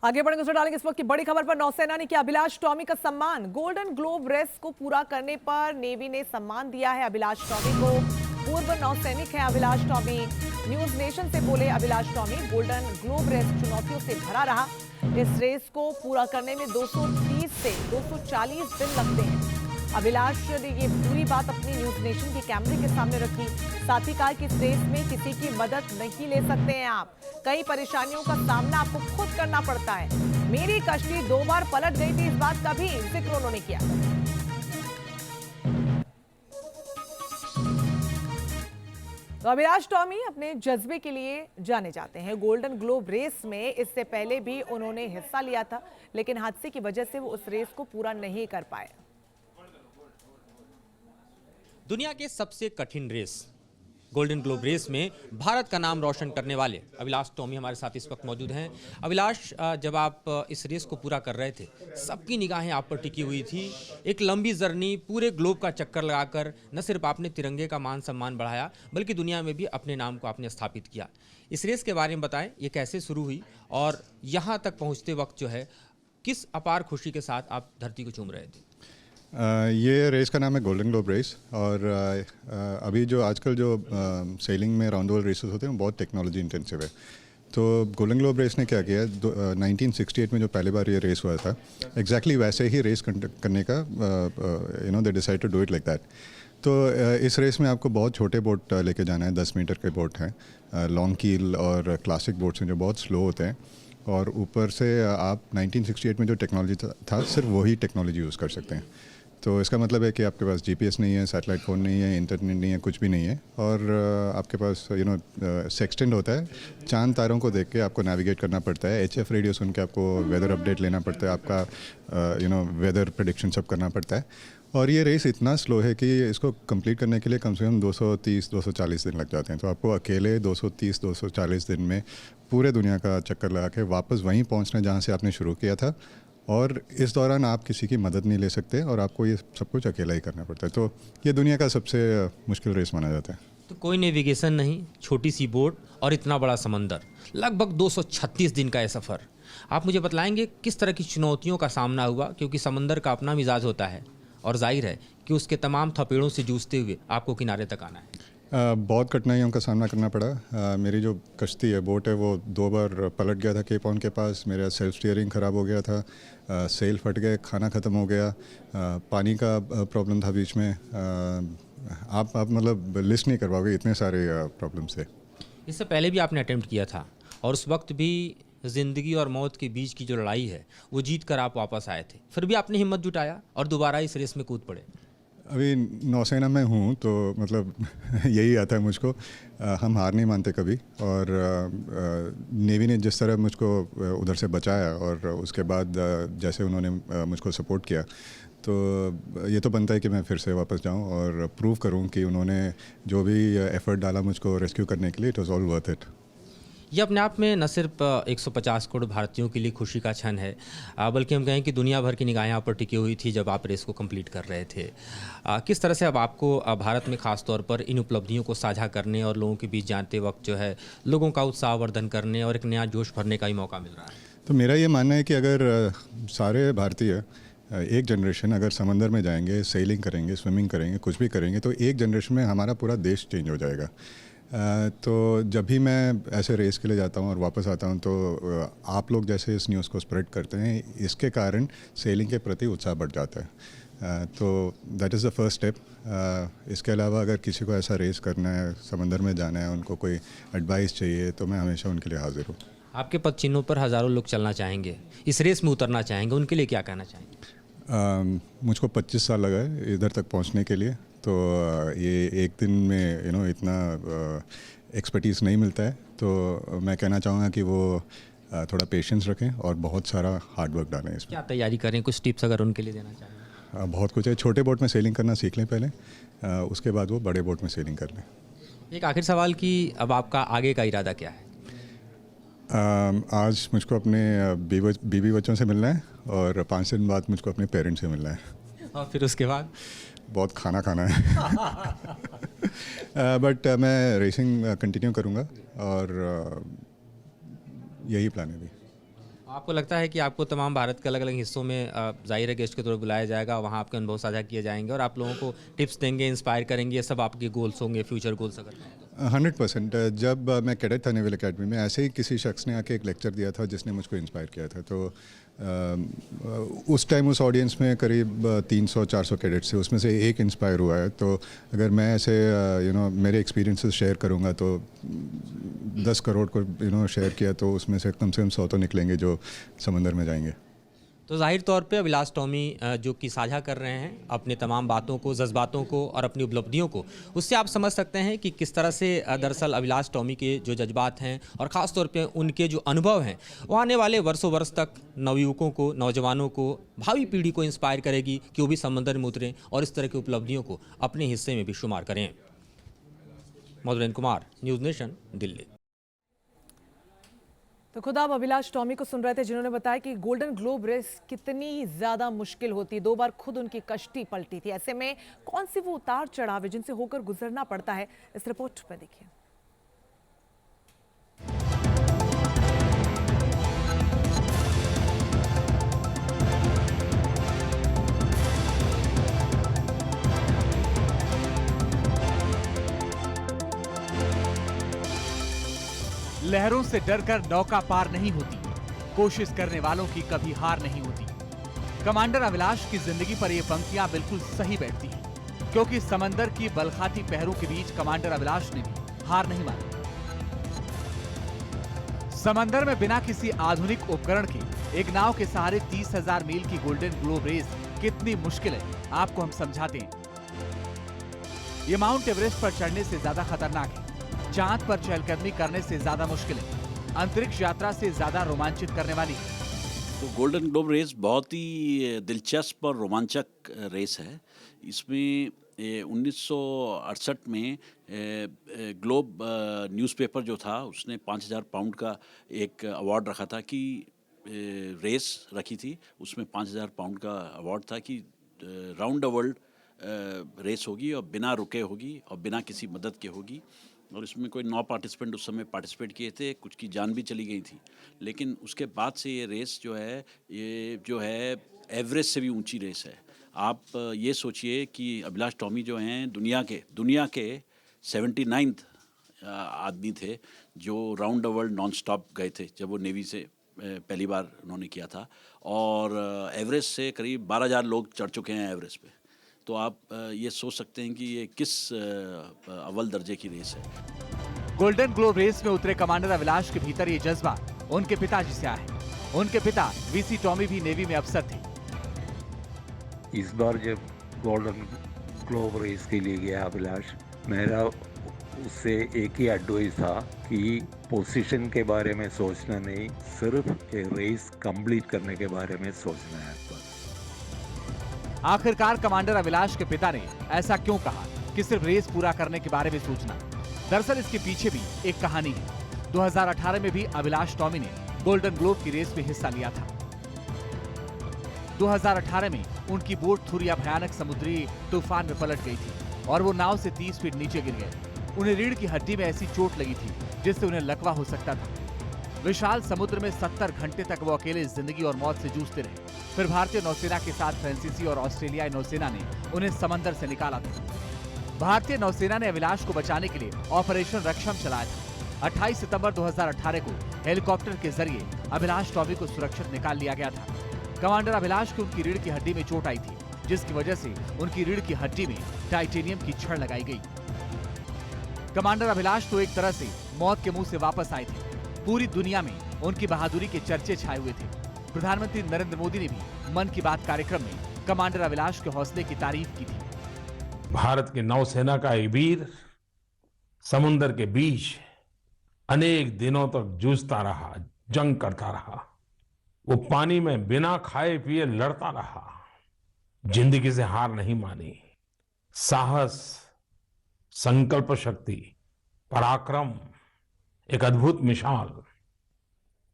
आगे बढ़ेंगे तो डालेंगे इस वक्त की बड़ी खबर पर। नौसेना ने किया अभिलाष टॉमी का सम्मान। गोल्डन ग्लोब रेस को पूरा करने पर नेवी ने सम्मान दिया है अभिलाष टॉमी को। पूर्व नौसैनिक हैं अभिलाष टॉमी। न्यूज नेशन से बोले Abhilash Tomy, golden globe race चुनौतियों से भरा रहा। इस रेस को पूरा करने में 230 से 240 दिन लगते हैं। अभिलाष ने ये पूरी बात अपनी न्यूज नेशन के कैमरे के सामने रखी। साथ ही कहा कि इस रेस में किसी की मदद नहीं ले सकते हैं आप। कई परेशानियों का सामना आपको खुद करना पड़ता है। मेरी कश्ती 2 बार पलट गई थी, इस बात का भी जिक्र उन्होंने किया। तो अभिलाष टॉमी अपने जज्बे के लिए जाने जाते हैं। गोल्डन ग्लोब रेस में इससे पहले भी उन्होंने हिस्सा लिया था, लेकिन हादसे की वजह से वो उस रेस को पूरा नहीं कर पाए। दुनिया के सबसे कठिन रेस गोल्डन ग्लोब रेस में भारत का नाम रोशन करने वाले अभिलाष टॉमी हमारे साथ इस वक्त मौजूद हैं। अभिलाष, जब आप इस रेस को पूरा कर रहे थे, सबकी निगाहें आप पर टिकी हुई थी। एक लंबी जर्नी, पूरे ग्लोब का चक्कर लगाकर न सिर्फ आपने तिरंगे का मान सम्मान बढ़ाया, बल्कि दुनिया में भी अपने नाम को आपने स्थापित किया। इस रेस के बारे में बताएं, ये कैसे शुरू हुई और यहाँ तक पहुँचते वक्त जो है किस अपार खुशी के साथ आप धरती को चूम रहे थे? ये रेस का नाम है गोल्डन ग्लोब रेस। और अभी जो आजकल जो सेलिंग में राउंड वर्ल्ड रेसेस होते हैं वो बहुत टेक्नोलॉजी इंटेंसिव है। तो गोल्डन ग्लोब रेस ने क्या किया, 1968 में जो पहली बार ये रेस हुआ था, एग्जैक्टली वैसे ही रेस करने का they decide to do it like that. तो इस रेस में आपको बहुत छोटे बोट लेके जाना है, 10 मीटर के बोट हैं, लॉन्ग कील और क्लासिक बोट्स हैं जो बहुत स्लो होते हैं। और ऊपर से आप 1968 में जो टेक्नोलॉजी था सिर्फ वही टेक्नोलॉजी यूज़ कर सकते हैं। तो इसका मतलब है कि आपके पास जीपीएस नहीं है, सैटेलाइट फ़ोन नहीं है, इंटरनेट नहीं है, कुछ भी नहीं है। और आपके पास सेक्सटेंड होता है, चांद तारों को देख के आपको नेविगेट करना पड़ता है। एचएफ रेडियो सुन के आपको वेदर अपडेट लेना पड़ता है, आपका वेदर प्रेडिक्शन सब करना पड़ता है। और ये रेस इतना स्लो है कि इसको कंप्लीट करने के लिए कम से कम 230-240 दिन लग जाते हैं। तो आपको अकेले 230-240 दिन में पूरे दुनिया का चक्कर लगा के वापस वहीं पहुंचना जहां से आपने शुरू किया था। और इस दौरान आप किसी की मदद नहीं ले सकते और आपको ये सब कुछ अकेला ही करना पड़ता है। तो ये दुनिया का सबसे मुश्किल रेस माना जाता है। तो कोई नेविगेशन नहीं, छोटी सी बोट और इतना बड़ा समंदर, लगभग 236 दिन का यह सफ़र। आप मुझे बतलाएंगे किस तरह की चुनौतियों का सामना हुआ, क्योंकि समंदर का अपना मिजाज होता है और जाहिर है कि उसके तमाम थपेड़ों से जूझते हुए आपको किनारे तक आना है। बहुत कठिनाइयों का सामना करना पड़ा। मेरी जो कश्ती है, बोट है, वो 2 बार पलट गया था केप ऑन के पास। मेरा सेल्फ स्टीयरिंग ख़राब हो गया था, सेल फट गए, खाना ख़त्म हो गया, पानी का प्रॉब्लम था बीच में। आप मतलब लिस्ट नहीं कर पाओगे, इतने सारे प्रॉब्लम्स थे। इससे पहले भी आपने अटेम्प्ट किया था और उस वक्त भी ज़िंदगी और मौत के बीच की जो लड़ाई है वो जीत कर आप वापस आए थे। फिर भी आपने हिम्मत जुटाया और दोबारा इस रेस में कूद पड़े। अभी नौसेना में हूँ तो मतलब यही आता है मुझको। हम हार नहीं मानते कभी। और नेवी ने जिस तरह मुझको उधर से बचाया और उसके बाद जैसे उन्होंने मुझको सपोर्ट किया, तो ये तो बनता है कि मैं फिर से वापस जाऊँ और प्रूव करूँ कि उन्होंने जो भी एफ़र्ट डाला मुझको रेस्क्यू करने के लिए, it was all worth it. ये अपने आप में न सिर्फ 150 करोड़ भारतीयों के लिए खुशी का क्षण है, बल्कि हम कहें कि दुनिया भर की निगाहें आप पर टिकी हुई थी जब आप रेस को कंप्लीट कर रहे थे। किस तरह से अब आपको भारत में ख़ास तौर पर इन उपलब्धियों को साझा करने और लोगों के बीच जानते वक्त जो है लोगों का उत्साहवर्धन करने और एक नया जोश भरने का ही मौका मिल रहा है? तो मेरा ये मानना है कि अगर सारे भारतीय एक जनरेशन अगर समंदर में जाएंगे, सेलिंग करेंगे, स्विमिंग करेंगे, कुछ भी करेंगे, तो एक जनरेशन में हमारा पूरा देश चेंज हो जाएगा। तो जब भी मैं ऐसे रेस के लिए जाता हूँ और वापस आता हूँ, तो आप लोग जैसे इस न्यूज़ को स्प्रेड करते हैं, इसके कारण सेलिंग के प्रति उत्साह बढ़ जाता है। तो that is the first step. इसके अलावा अगर किसी को ऐसा रेस करना है, समंदर में जाना है, उनको कोई एडवाइस चाहिए, तो मैं हमेशा उनके लिए हाजिर हूँ। आपके पद चिन्हों पर हज़ारों लोग चलना चाहेंगे, इस रेस में उतरना चाहेंगे, उनके लिए क्या कहना चाहेंगे? मुझको 25 साल लगा है इधर तक पहुँचने के लिए। तो ये एक दिन में इतना एक्सपर्टीज़ नहीं मिलता है। तो मैं कहना चाहूँगा कि वो थोड़ा पेशेंस रखें और बहुत सारा हार्ड वर्क डालें इसमें। क्या तैयारी करें, कुछ टिप्स अगर उनके लिए देना चाहें? बहुत कुछ है। छोटे बोट में सेलिंग करना सीख लें पहले, उसके बाद वो बड़े बोट में सेलिंग कर लें। एक आखिर सवाल कि अब आपका आगे का इरादा क्या है? आज मुझको अपने बीवी बच्चों से मिलना है और 5 दिन बाद मुझको अपने पेरेंट्स से मिलना है। और फिर उसके बाद बहुत खाना खाना है। बट मैं रेसिंग कंटिन्यू करूँगा और यही प्लान है अभी। आपको लगता है कि आपको तमाम भारत के अलग अलग हिस्सों में ज़ाहिर है गेस्ट के तौर पर बुलाया जाएगा, वहाँ आपके अनुभव साझा किए जाएंगे और आप लोगों को टिप्स देंगे, इंस्पायर करेंगे, ये सब आपके गोल्स होंगे, फ्यूचर गोल्स अगर 100%। जब मैं कैडेट था नेवल एकेडमी में, ऐसे ही किसी शख्स ने आके एक लेक्चर दिया था जिसने मुझको इंस्पायर किया था। तो उस टाइम उस ऑडियंस में करीब 300-400 कैडेट्स थे, उसमें से एक इंस्पायर हुआ है। तो अगर मैं ऐसे मेरे एक्सपीरियंसेस शेयर करूँगा तो 10 करोड़ को शेयर किया तो उसमें से कम 100 तो निकलेंगे जो समंदर में जाएंगे। तो जाहिर तौर पे अभिलाष टॉमी जो कि साझा कर रहे हैं अपने तमाम बातों को, जज्बातों को और अपनी उपलब्धियों को, उससे आप समझ सकते हैं कि किस तरह से दरअसल अभिलाष टॉमी के जो जज्बात हैं और ख़ास तौर पे उनके जो अनुभव हैं वो आने वाले वर्षों वर्ष तक नवयुवकों को, नौजवानों को, भावी पीढ़ी को इंस्पायर करेगी कि वो भी समंदर में उतरें और इस तरह की उपलब्धियों को अपने हिस्से में भी शुमार करें। Madhurendra Kumar, news nation, Delhi. तो खुद आप अभिलाष टॉमी को सुन रहे थे जिन्होंने बताया कि गोल्डन ग्लोब रेस कितनी ज्यादा मुश्किल होती है। 2 बार खुद उनकी कश्ती पलटी थी। ऐसे में कौन सी वो उतार चढ़ाव है जिनसे होकर गुजरना पड़ता है, इस रिपोर्ट में देखिए। लहरों से डरकर नौका पार नहीं होती, कोशिश करने वालों की कभी हार नहीं होती। कमांडर अभिलाष की जिंदगी पर ये पंक्तियां बिल्कुल सही बैठती हैं, क्योंकि समंदर की बलखाती पहरों के बीच कमांडर अभिलाष ने भी हार नहीं मानी। समंदर में बिना किसी आधुनिक उपकरण के एक नाव के सहारे 30,000 मील की गोल्डन ग्लोब रेस कितनी मुश्किल है, आपको हम समझाते हैं। ये माउंट एवरेस्ट पर चढ़ने से ज्यादा खतरनाक है, चांद पर चहलकदमी करने से ज्यादा मुश्किल है, अंतरिक्ष यात्रा से ज्यादा रोमांचित करने वाली है। तो गोल्डन ग्लोब रेस बहुत ही दिलचस्प और रोमांचक रेस है। इसमें 1968 में ग्लोब न्यूज़पेपर जो था उसने 5,000 पाउंड का एक अवार्ड रखा था कि रेस रखी थी, उसमें 5,000 पाउंड का अवार्ड था कि राउंड द वर्ल्ड रेस होगी और बिना रुके होगी और बिना किसी मदद के होगी। और इसमें कोई 9 पार्टिसिपेंट उस समय पार्टिसिपेट किए थे, कुछ की जान भी चली गई थी। लेकिन उसके बाद से ये रेस जो है एवरेस्ट से भी ऊंची रेस है। आप ये सोचिए कि अभिलाष टॉमी जो हैं दुनिया के 79th आदमी थे जो round the world non stop गए थे जब वो नेवी से पहली बार उन्होंने किया था। और एवरेस्ट से करीब 12,000 लोग चढ़ चुके हैं एवरेस्ट पे। तो आप ये सोच सकते हैं कि ये किस अव्वल दर्जे की रेस है। गोल्डन ग्लोब रेस में उतरे कमांडर अभिलाष के भीतर ये जज्बा उनके पिताजी से आया है। उनके पिता वीसी टॉमी भी नेवी में अफसर थे। इस बार जब गोल्डन ग्लोब रेस के लिए गया अभिलाष, मेरा उससे एक ही एडवाइस था कि पोजीशन के बारे में सोचना नहीं, सिर्फ ये रेस कंप्लीट करने के बारे में सोचना है। आखिरकार कमांडर अभिलाष के पिता ने ऐसा क्यों कहा कि सिर्फ रेस पूरा करने के बारे में सोचना? दरअसल इसके पीछे भी एक कहानी है। 2018 में भी अभिलाष टॉमी ने गोल्डन ग्लोब की रेस में हिस्सा लिया था। 2018 में उनकी बोट थुरिया भयानक समुद्री तूफान में पलट गई थी और वो नाव से 30 फीट नीचे गिर गए। उन्हें रीढ़ की हड्डी में ऐसी चोट लगी थी जिससे उन्हें लकवा हो सकता था। विशाल समुद्र में 70 घंटे तक वो अकेले जिंदगी और मौत से जूझते रहे। फिर भारतीय नौसेना के साथ फ्रांसीसी और ऑस्ट्रेलियाई नौसेना ने उन्हें समंदर से निकाला था। भारतीय नौसेना ने अभिलाष को बचाने के लिए ऑपरेशन रक्षम चलाया था। 28 सितंबर 2018 को हेलीकॉप्टर के जरिए अभिलाष टॉमी को सुरक्षित निकाल लिया गया था। कमांडर अभिलाष को उनकी रीढ़ की हड्डी में चोट आई थी, जिसकी वजह से उनकी रीढ़ की हड्डी में टाइटेनियम की छड़ लगाई गई। कमांडर अभिलाष तो एक तरह से मौत के मुंह से वापस आए थे। पूरी दुनिया में उनकी बहादुरी के चर्चे छाए हुए थे। प्रधानमंत्री नरेंद्र मोदी ने भी मन की बात कार्यक्रम में कमांडर अभिलाष के हौसले की तारीफ की थी। भारत की नौसेना का एक वीर समुद्र के बीच अनेक दिनों तक जूझता रहा, जंग करता रहा। वो पानी में बिना खाए पिए लड़ता रहा, जिंदगी से हार नहीं मानी। साहस, संकल्प शक्ति, पराक्रम, एक अद्भुत मिसाल।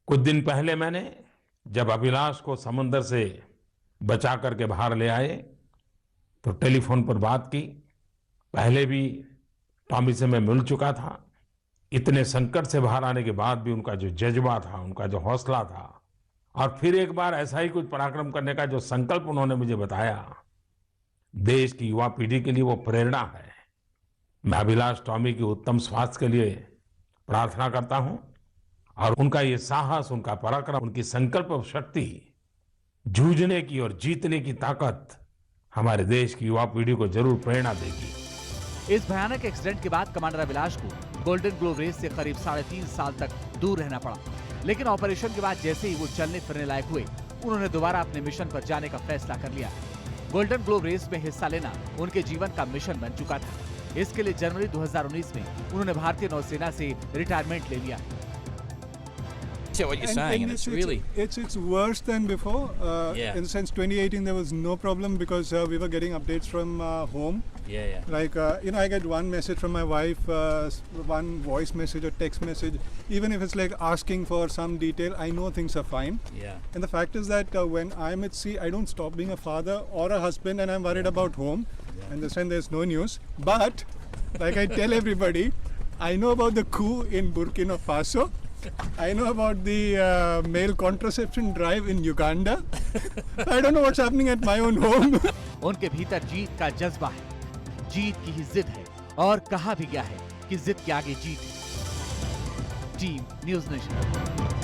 कुछ दिन पहले मैंने जब अभिलाष को समंदर से बचा करके बाहर ले आए तो टेलीफोन पर बात की। पहले भी टॉमी से मैं मिल चुका था। इतने संकट से बाहर आने के बाद भी उनका जो जज्बा था, उनका जो हौसला था, और फिर एक बार ऐसा ही कुछ पराक्रम करने का जो संकल्प उन्होंने मुझे बताया, देश की युवा पीढ़ी के लिए वो प्रेरणा है। मैं अभिलाष टॉमी की उत्तम स्वास्थ्य के लिए प्रार्थना करता हूं और उनका ये साहस, उनका पराक्रम, उनकी संकल्प शक्ति, जूझने की और जीतने की ताकत हमारे देश की युवा पीढ़ी को जरूर प्रेरणा देगी। इस भयानक एक्सीडेंट के बाद कमांडर अभिलाष को गोल्डन ग्लोब रेस से करीब 3.5 साल तक दूर रहना पड़ा, लेकिन ऑपरेशन के बाद जैसे ही वो चलने फिरने लायक हुए, उन्होंने दोबारा अपने मिशन पर जाने का फैसला कर लिया। गोल्डन ग्लोब रेस में हिस्सा लेना उनके जीवन का मिशन बन चुका था। इसके लिए जनवरी 2019 में उन्होंने भारतीय नौसेना से रिटायरमेंट ले लिया। What you're saying, and it's really it's worse than before. Yeah. In the sense, 2018 there was no problem because we were getting updates from home. yeah. Like I get one message from my wife, one voice message or text message. Even if it's like asking for some detail, I know things are fine. Yeah. And the fact is that when I'm at sea, I don't stop being a father or a husband, and I'm worried about home. And this time there's no news. But like I tell everybody, I know about the coup in Burkina Faso. I know about the male contraception drive in Uganda. I don't know what's happening at my own home. उनके भीतर जीत का जज्बा है, जीत की ही जिद है, और कहा भी गया है कि जिद के आगे जीत है। Team news nation.